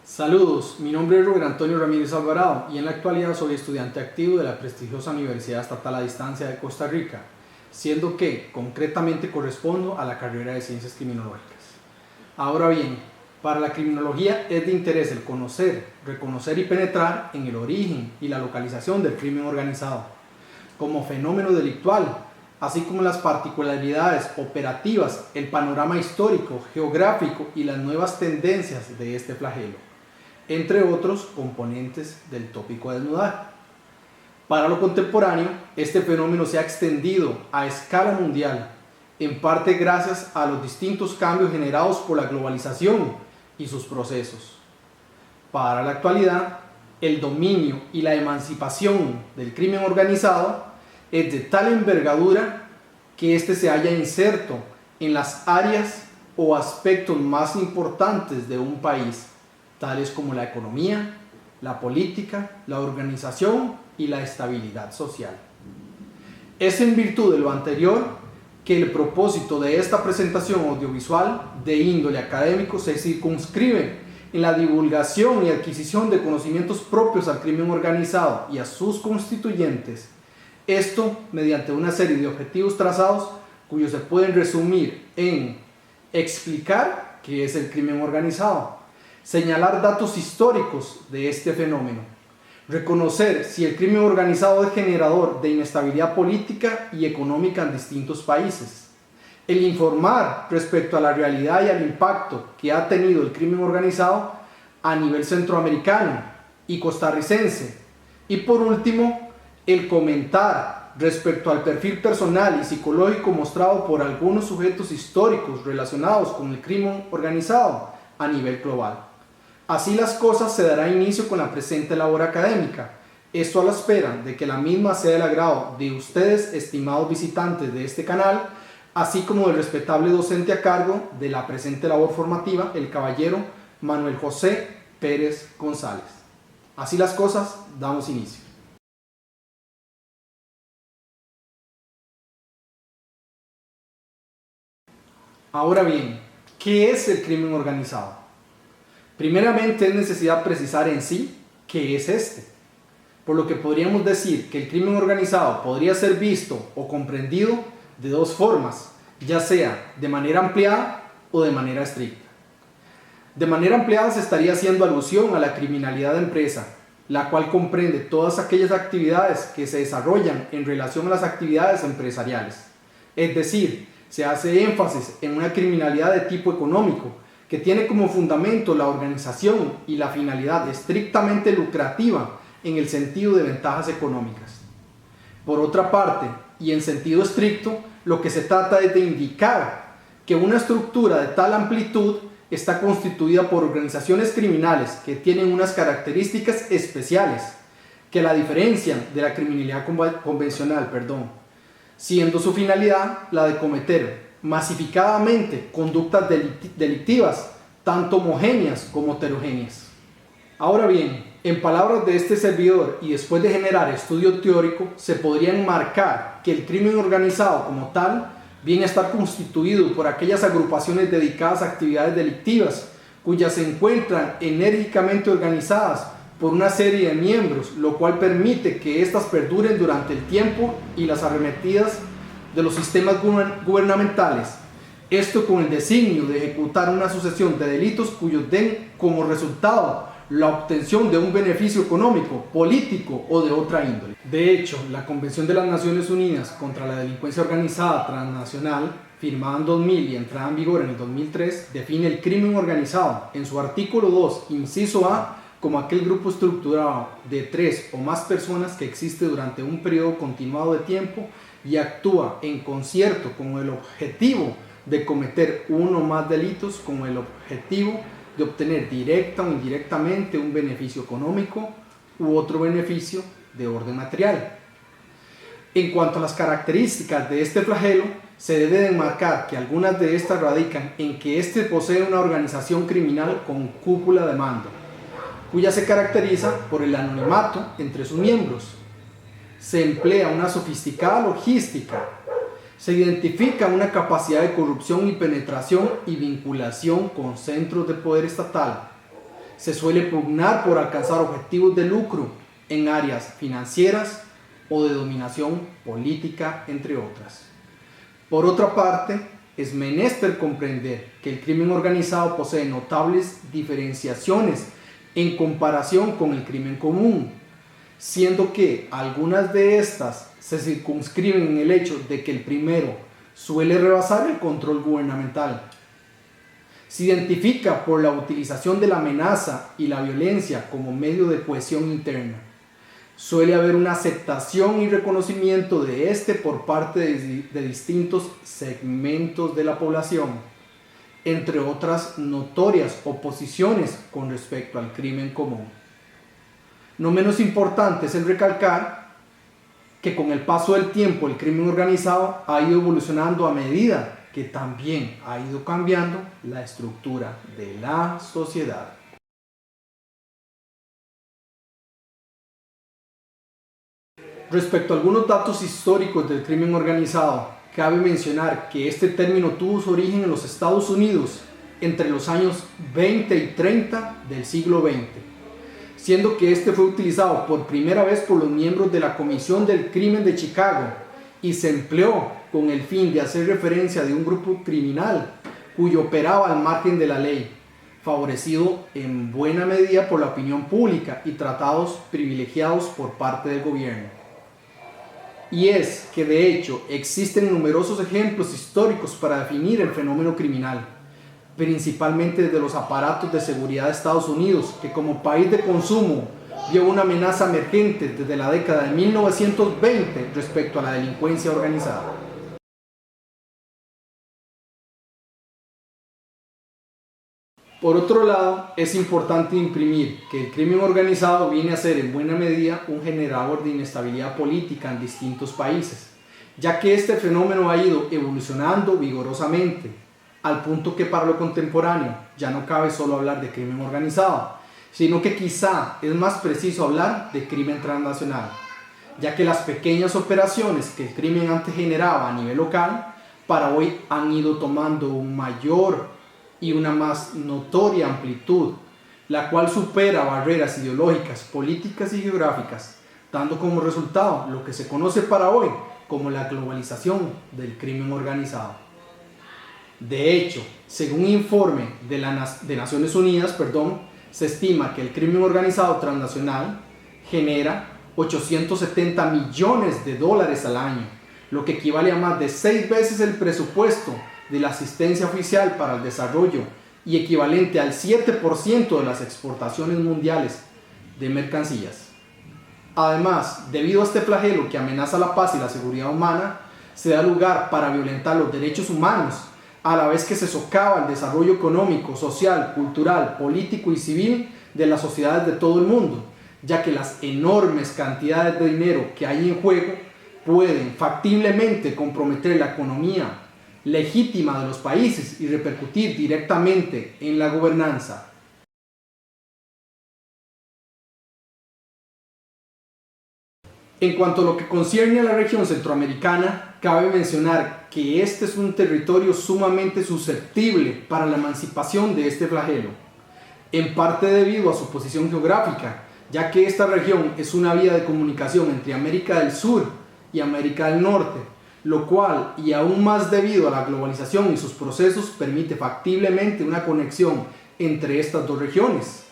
Saludos, mi nombre es Rubén Antonio Ramírez Alvarado y en la actualidad soy estudiante activo de la prestigiosa Universidad Estatal a Distancia de Costa Rica, siendo que concretamente correspondo a la carrera de Ciencias Criminológicas. Ahora bien, para la criminología es de interés el conocer, reconocer y penetrar en el origen y la localización del crimen organizado, como fenómeno delictual, así como las particularidades operativas, el panorama histórico, geográfico y las nuevas tendencias de este flagelo, entre otros componentes del tópico a desnudar. Para lo contemporáneo, este fenómeno se ha extendido a escala mundial, en parte gracias a los distintos cambios generados por la globalización y sus procesos. Para la actualidad, el dominio y la emancipación del crimen organizado es de tal envergadura que éste se halla inserto en las áreas o aspectos más importantes de un país, tales como la economía, la política, la organización y la estabilidad social. Es en virtud de lo anterior que el propósito de esta presentación audiovisual de índole académico se circunscribe en la divulgación y adquisición de conocimientos propios al crimen organizado y a sus constituyentes, esto mediante una serie de objetivos trazados cuyos se pueden resumir en explicar qué es el crimen organizado, señalar datos históricos de este fenómeno, reconocer si el crimen organizado es generador de inestabilidad política y económica en distintos países, el informar respecto a la realidad y al impacto que ha tenido el crimen organizado a nivel centroamericano y costarricense, y por último, el comentar respecto al perfil personal y psicológico mostrado por algunos sujetos históricos relacionados con el crimen organizado a nivel global. Así las cosas, se dará inicio con la presente labor académica, esto a la espera de que la misma sea del agrado de ustedes, estimados visitantes de este canal, así como del respetable docente a cargo de la presente labor formativa, el caballero Manuel José Pérez González. Así las cosas, damos inicio. Ahora bien, ¿qué es el crimen organizado? Primeramente es necesidad precisar en sí qué es este, por lo que podríamos decir que el crimen organizado podría ser visto o comprendido de dos formas, ya sea de manera ampliada o de manera estricta. De manera ampliada se estaría haciendo alusión a la criminalidad de empresa, la cual comprende todas aquellas actividades que se desarrollan en relación a las actividades empresariales. Es decir, se hace énfasis en una criminalidad de tipo económico, que tiene como fundamento la organización y la finalidad estrictamente lucrativa en el sentido de ventajas económicas. Por otra parte, y en sentido estricto, lo que se trata es de indicar que una estructura de tal amplitud está constituida por organizaciones criminales que tienen unas características especiales que la diferencian de la criminalidad convencional, siendo su finalidad la de cometer masificadamente conductas delictivas, tanto homogéneas como heterogéneas. Ahora bien, en palabras de este servidor y después de generar estudio teórico, se podría enmarcar que el crimen organizado como tal viene a estar constituido por aquellas agrupaciones dedicadas a actividades delictivas, cuyas se encuentran enérgicamente organizadas por una serie de miembros, lo cual permite que éstas perduren durante el tiempo y las arremetidas de los sistemas gubernamentales, esto con el designio de ejecutar una sucesión de delitos cuyos den como resultado la obtención de un beneficio económico, político o de otra índole. De hecho, la Convención de las Naciones Unidas contra la Delincuencia Organizada Transnacional, firmada en 2000 y entrada en vigor en el 2003, define el crimen organizado en su artículo 2, inciso A, como aquel grupo estructurado de 3 o más personas que existe durante un periodo continuado de tiempo y actúa en concierto con el objetivo de cometer uno o más delitos con el objetivo de obtener directa o indirectamente un beneficio económico u otro beneficio de orden material. En cuanto a las características de este flagelo, se debe de enmarcar que algunas de estas radican en que éste posee una organización criminal con cúpula de mando, cuya se caracteriza por el anonimato entre sus miembros. Se emplea una sofisticada logística, se identifica una capacidad de corrupción y penetración y vinculación con centros de poder estatal, se suele pugnar por alcanzar objetivos de lucro en áreas financieras o de dominación política, entre otras. Por otra parte, es menester comprender que el crimen organizado posee notables diferenciaciones en comparación con el crimen común, siendo que algunas de estas se circunscriben en el hecho de que el primero suele rebasar el control gubernamental. Se identifica por la utilización de la amenaza y la violencia como medio de cohesión interna. Suele haber una aceptación y reconocimiento de este por parte de distintos segmentos de la población, entre otras notorias oposiciones con respecto al crimen común. No menos importante es el recalcar que con el paso del tiempo el crimen organizado ha ido evolucionando a medida que también ha ido cambiando la estructura de la sociedad. Respecto a algunos datos históricos del crimen organizado, cabe mencionar que este término tuvo su origen en los Estados Unidos entre los años 20 y 30 del siglo XX, siendo que este fue utilizado por primera vez por los miembros de la Comisión del Crimen de Chicago y se empleó con el fin de hacer referencia de un grupo criminal cuyo operaba al margen de la ley, favorecido en buena medida por la opinión pública y tratados privilegiados por parte del gobierno. Y es que de hecho existen numerosos ejemplos históricos para definir el fenómeno criminal, principalmente desde los aparatos de seguridad de Estados Unidos, que como país de consumo vio una amenaza emergente desde la década de 1920 respecto a la delincuencia organizada. Por otro lado, es importante imprimir que el crimen organizado viene a ser en buena medida un generador de inestabilidad política en distintos países, ya que este fenómeno ha ido evolucionando vigorosamente, al punto que para lo contemporáneo ya no cabe solo hablar de crimen organizado, sino que quizá es más preciso hablar de crimen transnacional, ya que las pequeñas operaciones que el crimen antes generaba a nivel local, para hoy han ido tomando un mayor y una más notoria amplitud, la cual supera barreras ideológicas, políticas y geográficas, dando como resultado lo que se conoce para hoy como la globalización del crimen organizado. De hecho, según un informe de Naciones Unidas, se estima que el crimen organizado transnacional genera 870 millones de dólares al año, lo que equivale a más de 6 veces el presupuesto de la asistencia oficial para el desarrollo y equivalente al 7% de las exportaciones mundiales de mercancías. Además, debido a este flagelo que amenaza la paz y la seguridad humana, se da lugar para violentar los derechos humanos, a la vez que se socava el desarrollo económico, social, cultural, político y civil de las sociedades de todo el mundo, ya que las enormes cantidades de dinero que hay en juego pueden factiblemente comprometer la economía legítima de los países y repercutir directamente en la gobernanza. En cuanto a lo que concierne a la región centroamericana, cabe mencionar que este es un territorio sumamente susceptible para la emancipación de este flagelo, en parte debido a su posición geográfica, ya que esta región es una vía de comunicación entre América del Sur y América del Norte, lo cual, y aún más debido a la globalización y sus procesos, permite factiblemente una conexión entre estas dos regiones.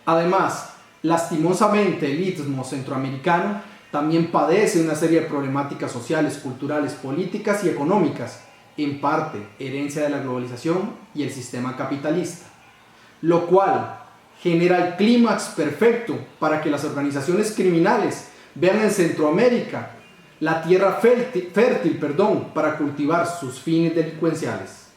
Además, lastimosamente el istmo centroamericano también padece una serie de problemáticas sociales, culturales, políticas y económicas, en parte herencia de la globalización y el sistema capitalista, lo cual genera el clímax perfecto para que las organizaciones criminales vean en Centroamérica la tierra fértil para cultivar sus fines delincuenciales.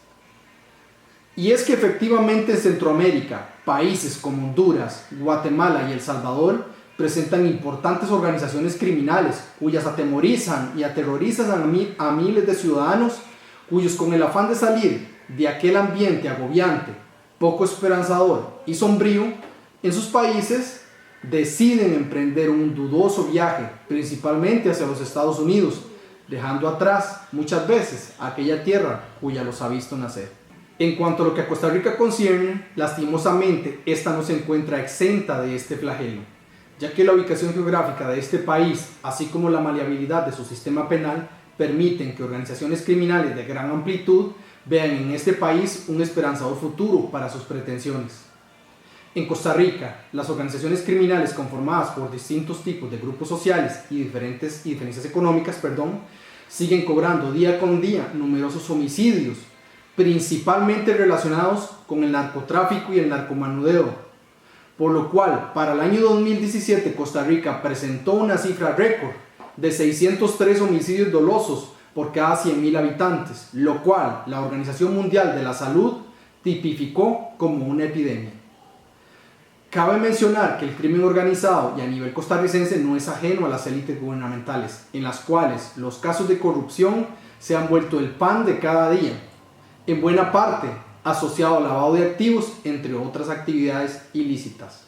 Y es que efectivamente en Centroamérica, países como Honduras, Guatemala y El Salvador presentan importantes organizaciones criminales cuyas atemorizan y aterrorizan a miles de ciudadanos cuyos, con el afán de salir de aquel ambiente agobiante, poco esperanzador y sombrío en sus países, deciden emprender un dudoso viaje, principalmente hacia los Estados Unidos, dejando atrás muchas veces aquella tierra cuya los ha visto nacer. En cuanto a lo que a Costa Rica concierne, lastimosamente, esta no se encuentra exenta de este flagelo, ya que la ubicación geográfica de este país, así como la maleabilidad de su sistema penal, permiten que organizaciones criminales de gran amplitud vean en este país un esperanzador futuro para sus pretensiones. En Costa Rica, las organizaciones criminales conformadas por distintos tipos de grupos sociales y diferencias económicas, siguen cobrando día con día numerosos homicidios, principalmente relacionados con el narcotráfico y el narcomenudeo, por lo cual para el año 2017 Costa Rica presentó una cifra récord de 603 homicidios dolosos por cada 100.000 habitantes, lo cual la Organización Mundial de la Salud tipificó como una epidemia. Cabe mencionar que el crimen organizado y a nivel costarricense no es ajeno a las élites gubernamentales, en las cuales los casos de corrupción se han vuelto el pan de cada día, en buena parte asociado al lavado de activos, entre otras actividades ilícitas.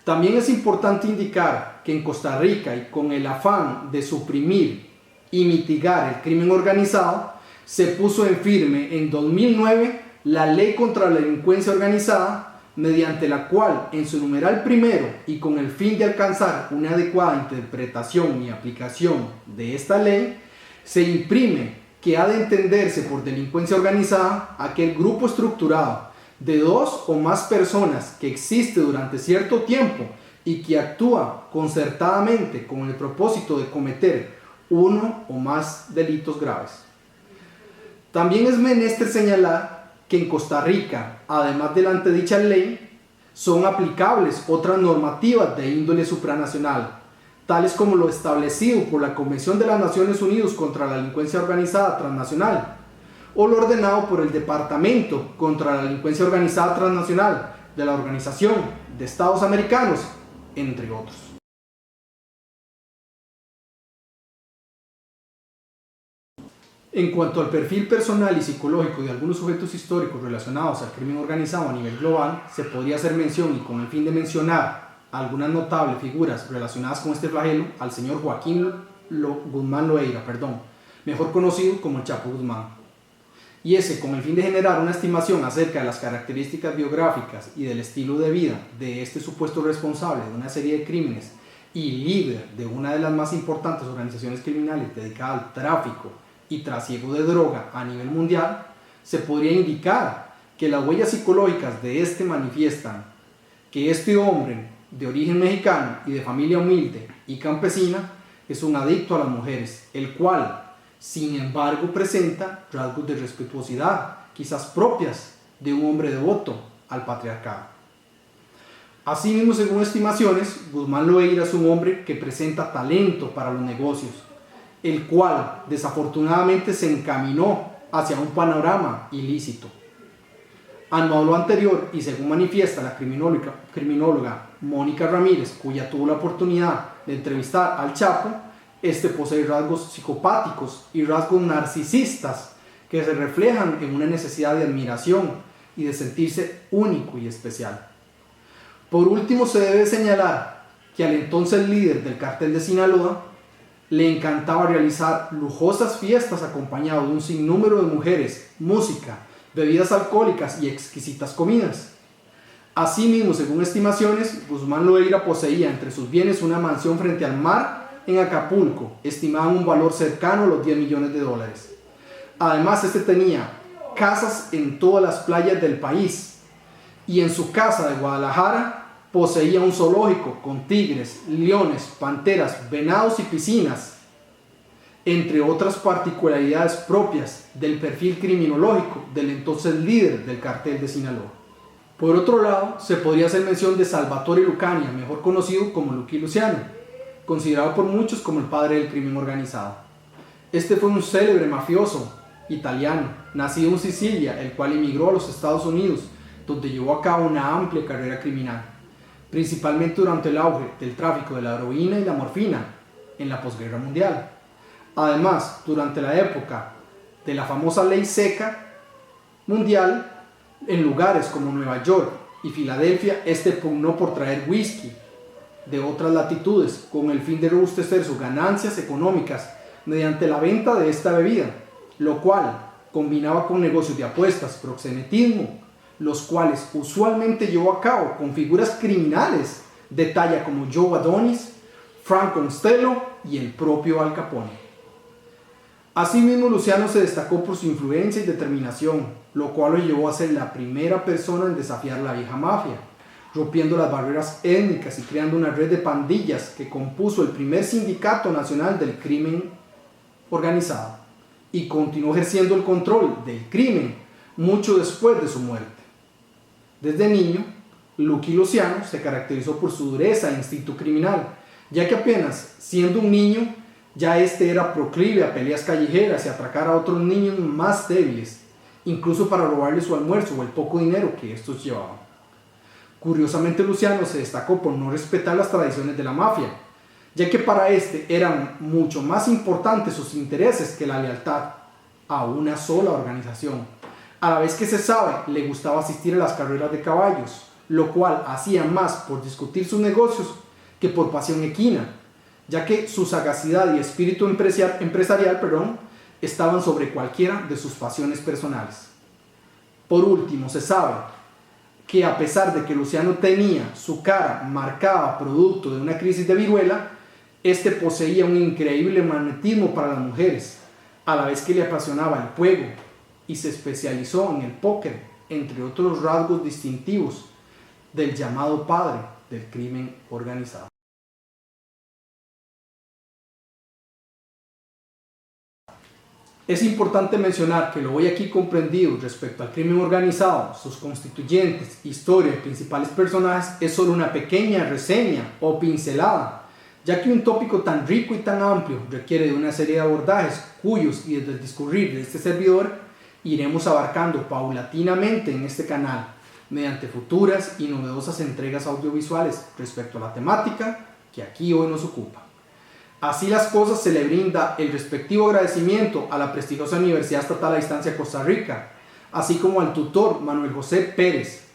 También es importante indicar que en Costa Rica, y con el afán de suprimir y mitigar el crimen organizado, se puso en firme en 2009 la Ley contra la Delincuencia Organizada, mediante la cual en su numeral primero y con el fin de alcanzar una adecuada interpretación y aplicación de esta ley, se imprime que ha de entenderse por delincuencia organizada aquel grupo estructurado de 2 o más personas que existe durante cierto tiempo y que actúa concertadamente con el propósito de cometer uno o más delitos graves. También es menester señalar que en Costa Rica, además de la antedicha ley, son aplicables otras normativas de índole supranacional, tales como lo establecido por la Convención de las Naciones Unidas contra la Delincuencia Organizada Transnacional, o lo ordenado por el Departamento contra la Delincuencia Organizada Transnacional de la Organización de Estados Americanos, entre otros. En cuanto al perfil personal y psicológico de algunos sujetos históricos relacionados al crimen organizado a nivel global, se podría hacer mención, y con el fin de mencionar algunas notables figuras relacionadas con este flagelo, al señor Joaquín Guzmán Loera, mejor conocido como el Chapo Guzmán. Y ese, con el fin de generar una estimación acerca de las características biográficas y del estilo de vida de este supuesto responsable de una serie de crímenes y líder de una de las más importantes organizaciones criminales dedicada al tráfico y trasiego de droga a nivel mundial, se podría indicar que las huellas psicológicas de este manifiestan que este hombre de origen mexicano y de familia humilde y campesina es un adicto a las mujeres, el cual, sin embargo, presenta rasgos de respetuosidad, quizás propias de un hombre devoto al patriarcado. Asimismo, según estimaciones, Guzmán Loera es un hombre que presenta talento para los negocios, el cual desafortunadamente se encaminó hacia un panorama ilícito. A lo anterior, y según manifiesta la criminóloga Mónica Ramírez, cuya tuvo la oportunidad de entrevistar al Chapo, este posee rasgos psicopáticos y rasgos narcisistas que se reflejan en una necesidad de admiración y de sentirse único y especial. Por último, se debe señalar que al entonces líder del cartel de Sinaloa le encantaba realizar lujosas fiestas acompañado de un sinnúmero de mujeres, música, bebidas alcohólicas y exquisitas comidas. Asimismo, según estimaciones, Guzmán Loera poseía entre sus bienes una mansión frente al mar en Acapulco, estimada en un valor cercano a los $10 millones. Además, este tenía casas en todas las playas del país, y en su casa de Guadalajara poseía un zoológico con tigres, leones, panteras, venados y piscinas, entre otras particularidades propias del perfil criminológico del entonces líder del cartel de Sinaloa. Por otro lado, se podría hacer mención de Salvatore Lucania, mejor conocido como Lucky Luciano, considerado por muchos como el padre del crimen organizado. Este fue un célebre mafioso italiano, nacido en Sicilia, el cual emigró a los Estados Unidos, donde llevó a cabo una amplia carrera criminal, principalmente durante el auge del tráfico de la heroína y la morfina en la posguerra mundial. Además, durante la época de la famosa ley seca mundial, en lugares como Nueva York y Filadelfia, este pugnó por traer whisky de otras latitudes con el fin de robustecer sus ganancias económicas mediante la venta de esta bebida, lo cual combinaba con negocios de apuestas, proxenetismo, los cuales usualmente llevó a cabo con figuras criminales de talla como Joe Adonis, Frank Costello y el propio Al Capone. Asimismo, Luciano se destacó por su influencia y determinación, lo cual lo llevó a ser la primera persona en desafiar la vieja mafia, rompiendo las barreras étnicas y creando una red de pandillas que compuso el primer sindicato nacional del crimen organizado y continuó ejerciendo el control del crimen mucho después de su muerte. Desde niño, Lucky Luciano se caracterizó por su dureza e instinto criminal, ya que apenas siendo un niño, ya este era proclive a peleas callejeras y atracar a otros niños más débiles, incluso para robarles su almuerzo o el poco dinero que estos llevaban. Curiosamente, Luciano se destacó por no respetar las tradiciones de la mafia, ya que para este eran mucho más importantes sus intereses que la lealtad a una sola organización. A la vez que se sabe, le gustaba asistir a las carreras de caballos, lo cual hacía más por discutir sus negocios que por pasión equina, ya que su sagacidad y espíritu empresarial estaban sobre cualquiera de sus pasiones personales. Por último, se sabe que a pesar de que Luciano tenía su cara marcada producto de una crisis de viruela, este poseía un increíble magnetismo para las mujeres, a la vez que le apasionaba el juego y se especializó en el póker, entre otros rasgos distintivos del llamado padre del crimen organizado. Es importante mencionar que lo hoy aquí comprendido respecto al crimen organizado, sus constituyentes, historia y principales personajes es solo una pequeña reseña o pincelada, ya que un tópico tan rico y tan amplio requiere de una serie de abordajes cuyos y desde el discurrir de este servidor iremos abarcando paulatinamente en este canal mediante futuras y novedosas entregas audiovisuales respecto a la temática que aquí hoy nos ocupa. Así las cosas, se le brinda el respectivo agradecimiento a la prestigiosa Universidad Estatal a Distancia Costa Rica, así como al tutor Manuel José Pérez,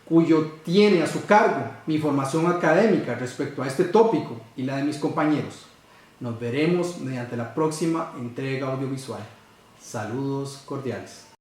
cuyo tiene a su cargo mi formación académica respecto a este tópico y la de mis compañeros. Nos veremos mediante la próxima entrega audiovisual. Saludos cordiales.